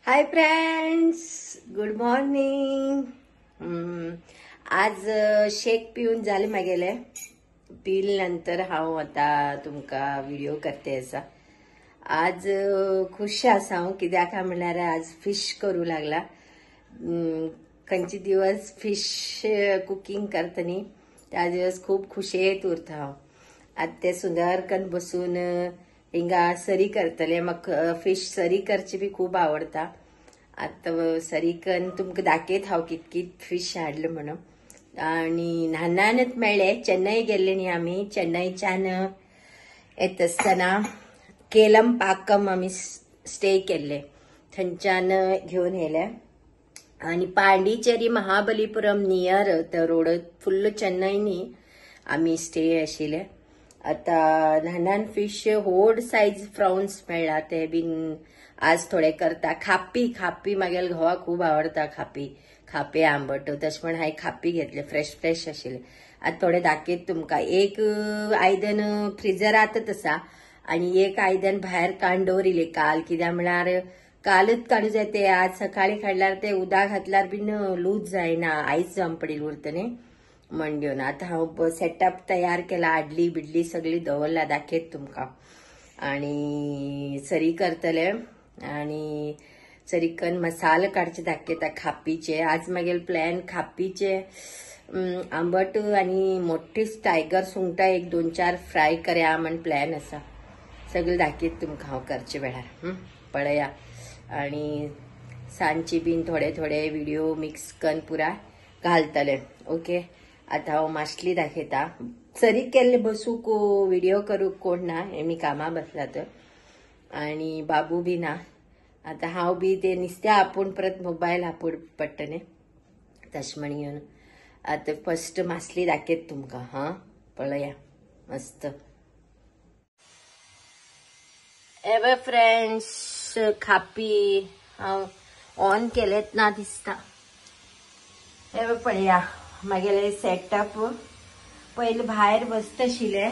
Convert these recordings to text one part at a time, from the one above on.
Hi friends, good morning. आज शेक पिऊन झाले मागेले. पिल नंतर हांव आता तुमका व्हिडिओ करते असा. आज खुश आसा हांव कित्याक काय म्हणल्यार आज फिश करू लागला. खंयचे दिवस फिश कुकिंग करतनी त्या दिवस खूप खुशेत उरता हांव. आज ते सुंदरकन बसून हिंगा सरी करतले. म्हाका फिश सरी करची बी खूप आवडता. आता सरी करून तुमकां दाखयत हांव कितकी फिश हाडले म्हणून. आणि ल्हानानच मेळ्ळे. चेन्नई गेल्ले न्ही आमी. चेन्नईच्यान येत आसतना केलमपाकम आमी स्टे केल्ले. थंयच्यान घेवन येयले. आणि पांडिचेरी महाबलीपुरम नियर त्या रोड फुल्ल चेन्नईनी आमी स्टे आशिल्ले. आता ल्हान फिश व्हड सायज फ्रॉन्स मेळ्ळा ते बीन आज थोडे करता. खापी मागेल घोवाक खूप आवडता. खापे आंबट तशें म्हण हांवें खापी घेतले. फ्रेश आशिल्ले. आता थोडे दाखयत तुमकां. एक आयदन फ्रिजरांतच आसा आणि एक आयदन भायर काडून दवरिल्ले काल. कित्याक म्हळ्यार कालच काडूं जाय ते. आज सकाळी काडल्यार ते उदक घातल्यार बीन लूज जायना. आयज जावन पडिल्ले उरतले म्हण घेवन. आता हांव सेटअप तयार केला. आडली बिडली सगळी दवरला. दाखयत तुमकां. आणि सरी करतले आणि सरीकन मसाले काडचे दाखयता खापीचे. आज मागीर प्लॅन खापीचे आंबट आणि मोठी टायगर सुंगटां एक 2-4 फ्राय करया म्हण प्लॅन आसा. सगळें दाखयत तुमकां हांव करचे वेळार. पळया. आणि सांजची बीन थोडे व्हिडिओ मिक्स करून पुरा घालतले. ओके. आता हांव मासली दाखयता. सरी केल्ले बसूक व्हिडिओ करूंक कोण ना. मी कामा बसला तर. आणि बाबू बी ना. आता हांव बी ते नुस्त्या आपूण परत मोबायल आपूण पडटलें तशें म्हण घेवन. आता फर्स्ट मासली दाखयत तुमकां. पळया. मस्त. एवे फ्रेंड्स, खापी हांव ऑन केलेत ना दिसता. एवे पळया. मागेले सेटअप. पयलीं भायर बसतशिल्ले.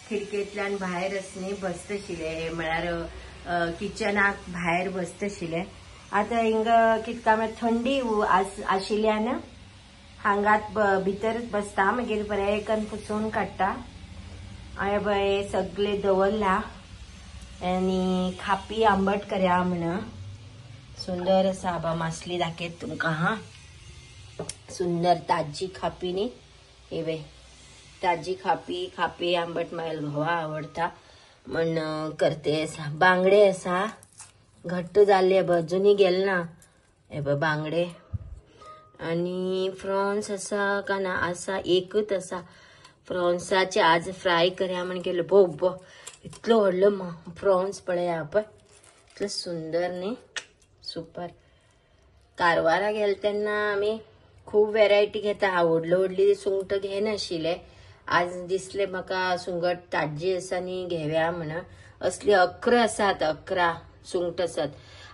खिडकेंतल्यान भायर असनी बसतशिल्ले. म्हळ्यार किचनाक भायर बसतशिल्ले. आता हिंगा कितका म्हळ्यार थंडी आशिल्ल्यान हांगात भितरच बसता. मागीर बरें करून पुसून काडटा. हांवें पळय सगळे दवरला. आणि खापी आंबट करया म्हण. सुंदर आसा बा मासली दाखयत तुमकां. सुंदर ताजी खापी न्ही. हे ताजी खापी आंबट मागेल घोवा आवडता म्हण करते असा. बांगडे असा घट्ट जाल्ले अजूनही गेले ना. हे पळय बांगडे. आणि फ्रॉन्स असा का ना. असा एकच असा. फ्रॉन्साचे आज फ्राय करया म्हण केलं. बो इतलो व्हडलो फ्रॉन्स पळया पळय. इतलं सुंदर न्ही. सुपर. कारवारा गेले तेन्ना आमी खूप व्हेरायटी घेता. व्हडली सुंगट घेनाशिल्ले. आज दिसले म्हाका सुंगट ताजी आसा न्ही घेवया म्हण. असली 11 आसात. 11 सुंगट आसात.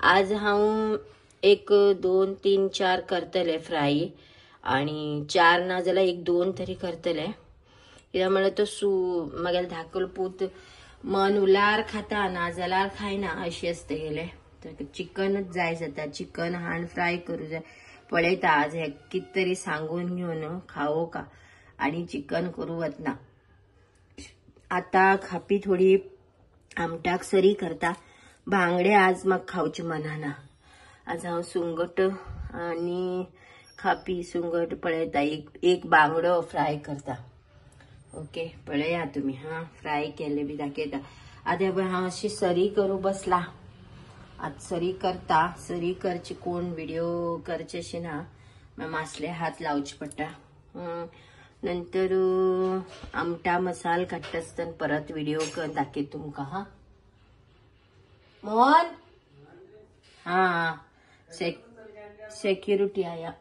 आज हांव 1, 2, 3, 4 करतले फ्राय. आणि 4 ना जाल्यार 1, 2 तरी करतले. कित्याक म्हळ्यार तो मागेल धाकलो पूत मन उलार खाता ना जाल्यार खायना अशी असते गेले. तर चिकनच जाय जाता. चिकन हांड फ्राय करूं जाय. पळयता आज हे कित तरी सांगून घेवन खावो का. आणि चिकन करू वतना. आता खापी थोडी आमटाक सरी करता. बांगडे आज म्हाका खावचे मनाना. आज हांव सुंगट आणि खापी सुंगट पळयता. एक बांगडो फ्राय करता. ओके. पळया तुम्ही. फ्राय केले बी दाखयता. आता हांव अशी सरी करू बसला. आज सरी करता. सरी करची कोण व्हिडिओ करचे अशी ना. मासले हात लावचे पडटा. नंतर आमटा मसाल काडटा आसतना परत व्हिडिओ दाखयत तुमकां. मोहन. सिक्योरिटी आया.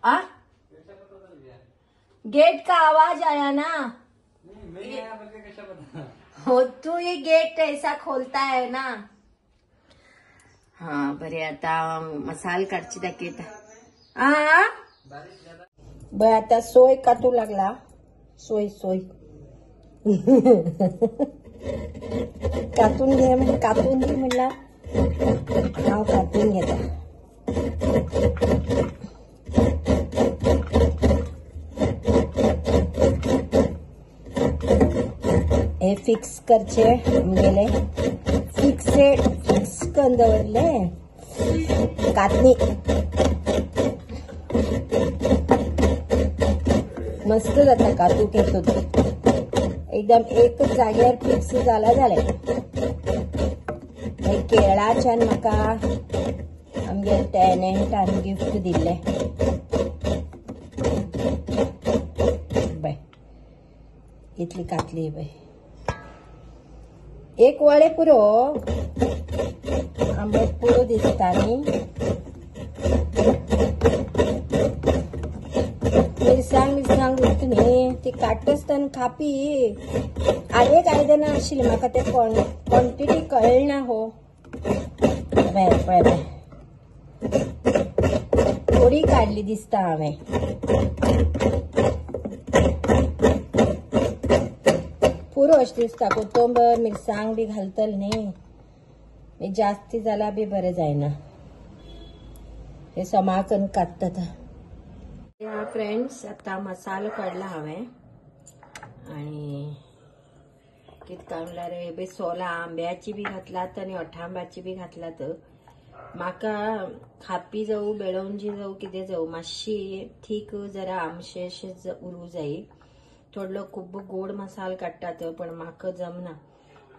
गेट का आवाज आया ना. हो तू ये गेट ऐसा खोलता है ना. बरे. आता मसाल काडची दाखयता. बरं आता सोय काटू लागला. सोय काटून घे म्हणजे काटून घे म्हणला. हांव काटून घेता. फिक्स करचे आमगेले फिक्स करून दवरले कातनी मस्त जाता कातूक येतो एकदम एकच जाग्यार फिक्स जाला जालें केरळाच्यान म्हाका आमगे टॅनंटान गिफ्ट दिल्ले बाय इतली कातली बाय एक वळे पुरो आंबट पुरो दिसता न्ही मिरसांग उरता न्ही ती काडटसतना खापी आरेक आयदनां आशिल्ली म्हाका ते क्वॉन्टिटी कळना हो पळय पळय थोडी काडली दिसता हांवें पुरो अशें दिसता कोथंबर मिरसांग बी घालतले न्ही जास्ती जाला बी बरें जायना हे समाकन काडटा फ्रेंड्स आता मसालो काडला हांवें आनी कितें म्हणल्यार हे बी सोलां आंब्याची बी घातलात आनी अठांब्याची बी घातलात म्हाका खापी जावं बेळोंजी जावं कितें जावं मातशी थीक जरा आमशेशें उरूं जाय थोडलो खूब गोड मसालो काडटात पण म्हाका जमना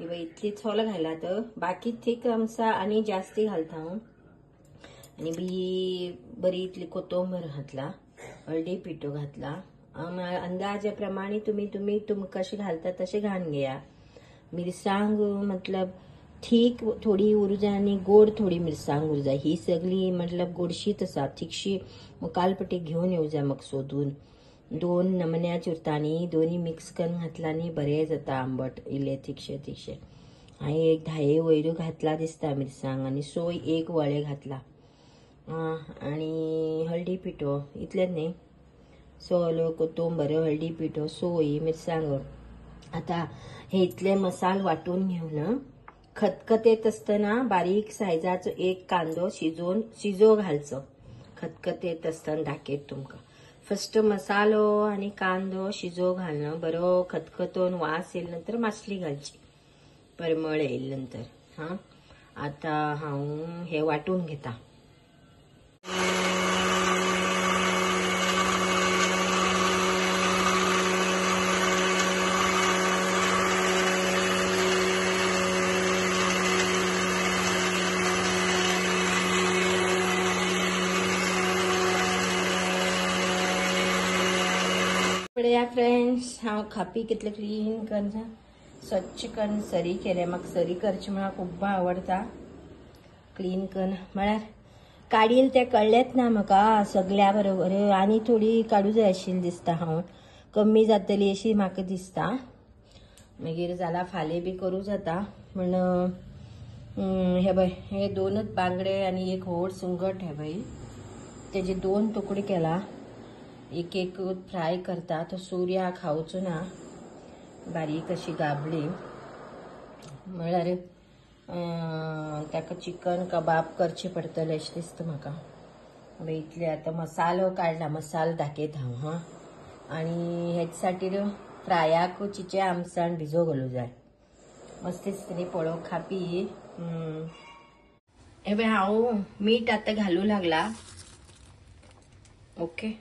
इवन इतली सोल घालात बाकी थीक आमचा आनी जास्ती घालता हांव आनी बी बरी इतली कोथंबर घातला हळदी पिठो घातला अंदाजा प्रमाणे तुम्ही कशें घालता तशें घालून घेया मिरसांग मतलब ठीक थोडी उरूं जाय आनी गोड थोडी मिरसांग उरूं जाय ही सगळी मतलब गोडशीत आसा थिकशी मुखालपट्टी घेवन येवं जाय म्हाका सोदून 2 नमन्याची उरता न्ही दोनी मिक्स करून घातला न्ही बरें जाता आंबट इल्ले थिकशे हांवें एक 10 वयरू घातला दिसता मिरसांग आनी सोय 1 वळे घातला आनी हळदी पिठो इतलेच न्ही सोल कोथंबर हळदी पिठो सोय मिरसांग आता हे इतले मसाल वाटून घेवन खतखतेत असतना बारीक सायजाचो एक कांदो शिजो घालचो खतखतेत असतना दाखयत तुमकां फर्स्ट मसालो आनी कांदो शिजो घालना बरो खतखतोन वास येयले नंतर मासली घालची परमळ येयले नंतर आता हांव हे वाटून घेता पळया फ्रेंड्स हांव खापी कितले क्लीन करून स्वच्छ करून सरी केले म्हाका सरी करची म्हळ्यार खूब आवडटा क्लीन करून म्हळ्यार काडील ते कळलेच ना म्हाका सगळ्या बरोबर आनी थोडी काडूं जाय आशिल्ली दिसता हांव कमी जातली अशी म्हाका दिसता मागीर जाला फाल्यां बी करूं जाता म्हण हे पळय हे 2च बांगडे आनी एक व्हड सुंगट हे पळय तेजे 2 तुकडे केला एक फ्राय करता तो सूर्या खावचो ना बारीक अशी गाबली म्हळ्यार ताका चिकन कबाब करचे पडटले अशें दिसता म्हाका इतले आता मसालो काडला मसालो दाखयता हांव आनी हेच साटीर फ्रायाक चिचे आमसाण भिजो घालूं जाय मस्त दिसता न्ही पळोवंक खापी हे पळय हांव मीठ आता घालूं लागला ओके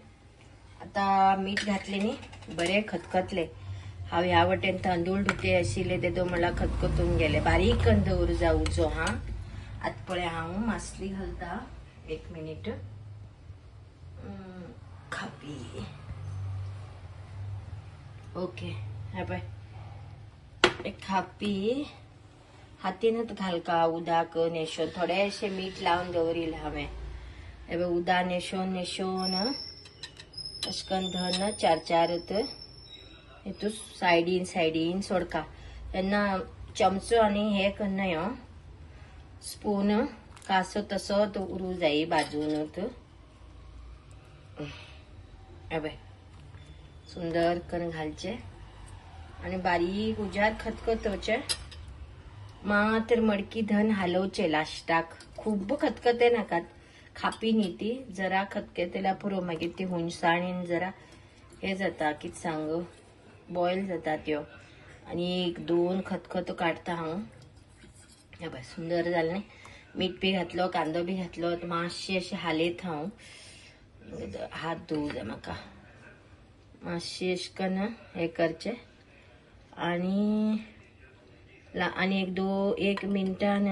आता मीठ घातले न्ही बरे खतखतले हांव ह्या वटेन तांदूळ धुते आशिल्ले ते म्हणल्यार खतखतून गेले बारीक करून दवरूं जाय उजो आतां पळय हांव मासली घालता 1 मिनिट खापी ओके हे पळय एक खापी हातीनच घालका उदक नेशोन थोडेशे मीठ लावन दवरिल्ले हांवें हे पळय उदक नेशोन अशें करून धन 4 हितून सायडीन सोडका तेन्ना चमचो आनी हे करना स्पून कासो तसोच उरूं जाय बाजूनच हे पळय सुंदर करून घालचे आनी बारीक उज्यार खतखतोवचे मात्र मडकी धन हलवचे लास्टाक खूब खतखते नाकात खापी न्ही ती जरा खतखतेल्या पुरो मागीर ती हुंसाणीन जरा हे जाता कितें सांगू बॉयल जाता त्यो आणि 1-2 खतखतो काढता हांव. हे बघ सुंदर जालें न्ही. मीठ बी घातलो, कांदो बी घातलो. मातशें अशें हालयत हांव. हात धुवूं जाय म्हाका. मातशें अशें करून हें करचें आणि 1 मिनटान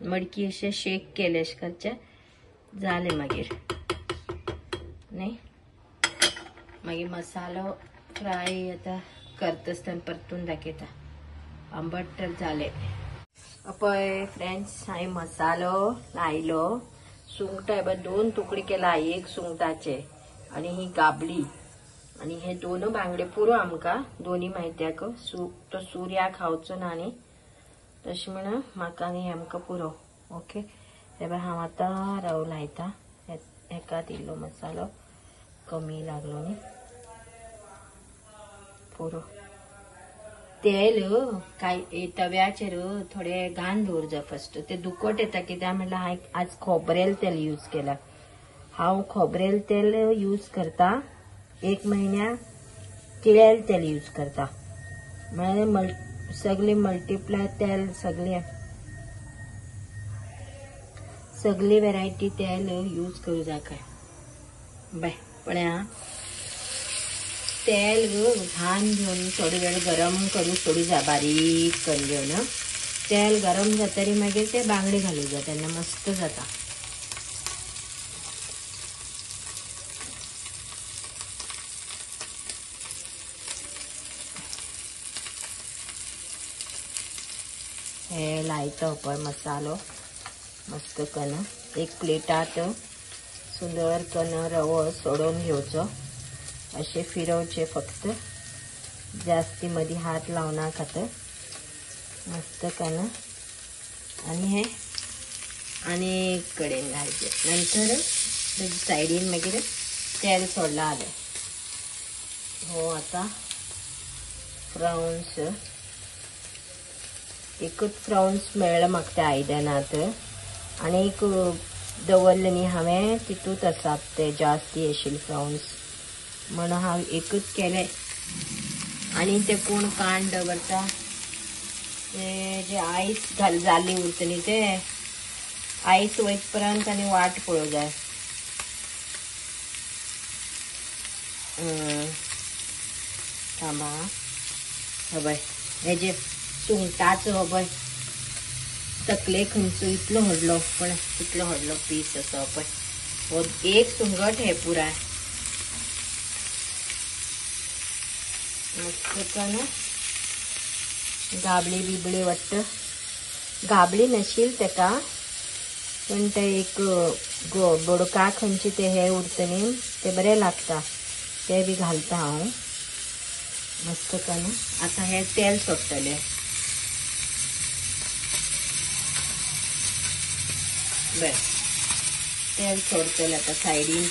मडकी अशें शेक केले अशें करचें जालें. मागीर न्ही मागीर मसालो फ्राय आतां करता आसतना परतून दाखयता. आंबट तर जालें. पळय फ्रेंड्स, हांवें मसालो लायलो. सुंगटां हे 2 तुकडे केला एक सुंगटाचे आणि ही गाबली आणि हे 2 बांगडे पुरो आमकां दोन्ही मायत्याक. तो सूर्या खावचो ना न्ही तशें म्हणून म्हाका आनी आमकां पुरो. ओके हे बघ हांव आतां रवो लायता. हेका इल्लो मसालो कमी लागलो न्ही पुरो. तेल काय तव्याचेर थोडे घाण दवरजा फर्स्ट. ते दुखट येता कित्याक म्हणल्यार हांवें आज खोबरेल तेल यूज केला. हांव खोबरेल तेल यूज करता. 1 म्हयन्या केळेल तेल यूज करता. म्हळ्यार सगळे मल्टीप्लाय तेल सगळी व्हेरायटी तेल यूज करू जाय काय. बाय पळया तेल घाण घेवन थोडी वेळ गरम करून सोडू जाय. बारीक करून घेवन तेल गरम जातरी मागीर ते बांगडे घालूं जाय. तेन्ना मस्त जाता. हे लायता पळय मसालो मस्त कन. एक प्लेटात सुंदर कन रवो सोडून घेवचो. असे फिरवचे फक्त. जास्ती मधी हात लावना खातर मस्त कन. आणि हे आणि एक कडेन घालचे. नंतर तेजे सायडीन मागीर तेल सोडला जालें. हो आता फ्राउन्स एकच फ्राउन्स मेळ्ळो म्हाका त्या आयदनात आणि एक दवरले न्ही हांवें तितूंत आसात ते जास्ती आशिल्ले फ्राउन्स म्हणून हांव एकच केले. आणि ते कोण काण दवरता ते जे आयस जाल्ली उरता न्ही ते आयस वयत पर्यंत आनी वाट पळोवंक जाय. थांबा हबय हेजे सुंगटाचो हबय तकले खंयचो इतलो व्हडलो पण इतलो व्हडलो पीस आसा पळय. हो एक सुंगट हे पुराय मस्त कन. गाबडी बिबडी वाटत. गाबडी नाशिल तेका पण ते एक बोडका खंयचे ते हे उरता न्ही ते बरें लागता. ते बी घालता हांव मस्त कन. आता हे तेल सोडटले. बरें तेल सोडटले आता सायडीन.